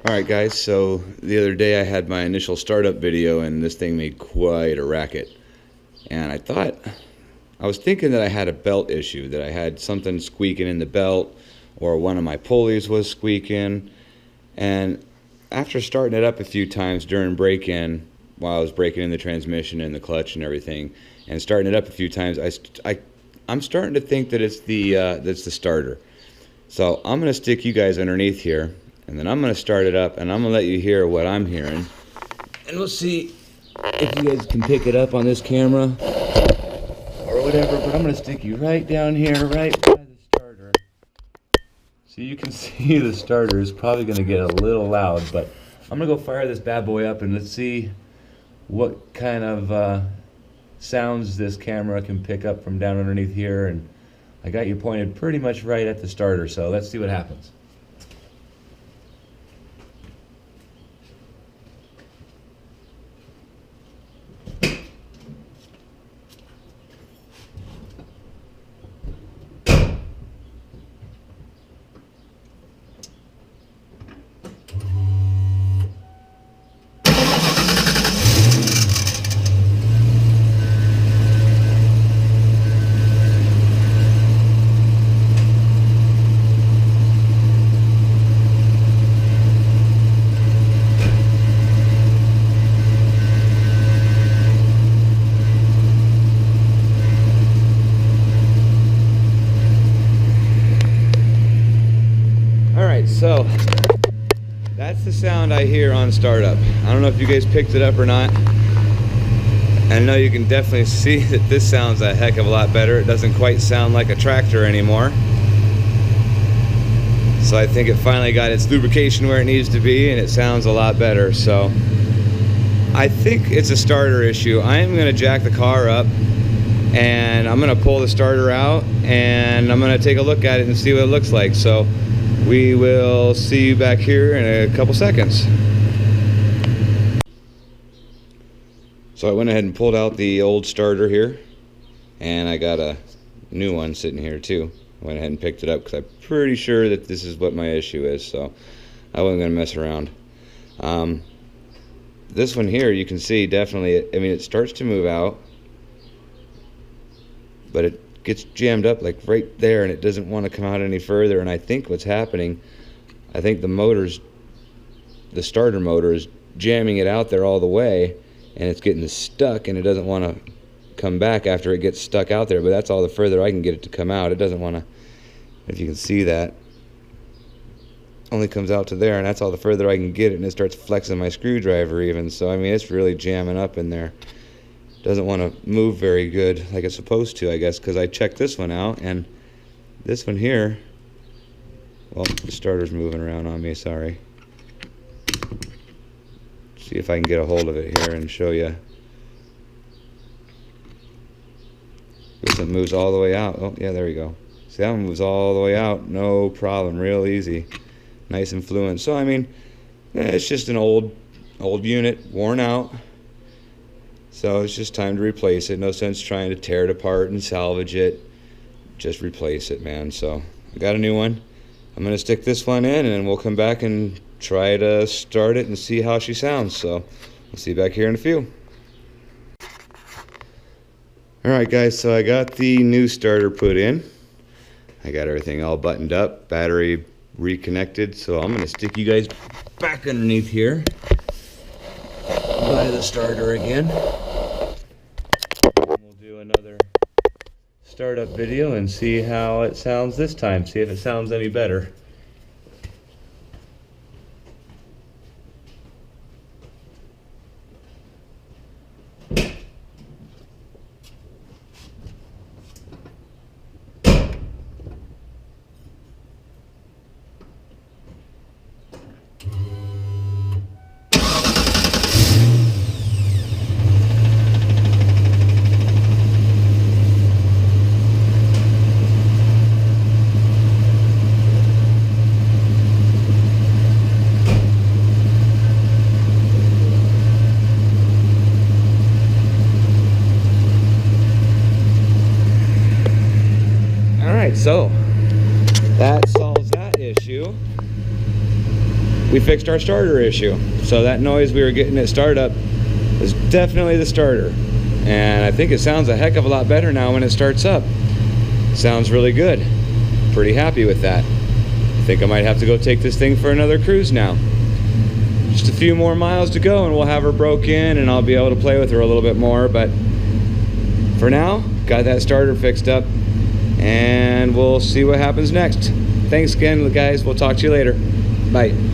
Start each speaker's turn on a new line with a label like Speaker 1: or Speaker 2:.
Speaker 1: Alright guys, so the other day I had my initial startup video and this thing made quite a racket. And I was thinking that I had a belt issue, that I had something squeaking in the belt or one of my pulleys was squeaking. And after starting it up a few times during break-in, while I was breaking in the transmission and the clutch and everything, and starting it up a few times, I'm starting to think that it's the starter. So I'm going to stick you guys underneath here, and then I'm going to start it up, and I'm going to let you hear what I'm hearing. And we'll see if you guys can pick it up on this camera or whatever, but I'm going to stick you right down here, right by the starter. So you can see the starter is probably going to get a little loud, but I'm going to go fire this bad boy up and let's see what kind of sounds this camera can pick up from down underneath here. And I got you pointed pretty much right at the starter, so let's see what happens. So that's the sound I hear on startup. I don't know if you guys picked it up or not. I know you can definitely see that this sounds a heck of a lot better. It doesn't quite sound like a tractor anymore. So I think it finally got its lubrication where it needs to be and it sounds a lot better. So I think it's a starter issue. I am going to jack the car up and I'm going to pull the starter out and I'm going to take a look at it and see what it looks like. So we will see you back here in a couple seconds. So I went ahead and pulled out the old starter here, and I got a new one sitting here too. I went ahead and picked it up because I'm pretty sure that this is what my issue is, so I wasn't going to mess around. This one here, you can see definitely, it starts to move out, but it gets jammed up like right there and it doesn't want to come out any further. And I think what's happening, I think the starter motor is jamming it out there all the way and it's getting stuck and it doesn't want to come back after it gets stuck out there. But that's all the further I can get it to come out. It doesn't want to, if you can see that, only comes out to there and that's all the further I can get it, and it starts flexing my screwdriver even. So it's really jamming up in there. Doesn't want to move very good like it's supposed to, I guess, because I checked this one out, and this one here, well, the starter's moving around on me, sorry. See if I can get a hold of it here and show you. This one moves all the way out. Oh, yeah, there we go. See, that one moves all the way out, no problem, real easy. Nice and fluent. So, it's just an old unit, worn out. So it's just time to replace it. No sense trying to tear it apart and salvage it. Just replace it, man. So I got a new one. I'm going to stick this one in and then we'll come back and try to start it and see how she sounds. So we'll see you back here in a few. Alright guys, so I got the new starter put in. I got everything all buttoned up, battery reconnected. So I'm going to stick you guys back underneath here by the starter again. Another startup video and see how it sounds this time, see if it sounds any better. So that solves that issue. we fixed our starter issue. So that noise we were getting at startup was definitely the starter. And I think it sounds a heck of a lot better now when it starts up. Sounds really good. Pretty happy with that. I think I might have to go take this thing for another cruise now. Just a few more miles to go and we'll have her broke in and I'll be able to play with her a little bit more. But for now, got that starter fixed up and we'll see what happens next. Thanks again, guys. We'll talk to you later. Bye.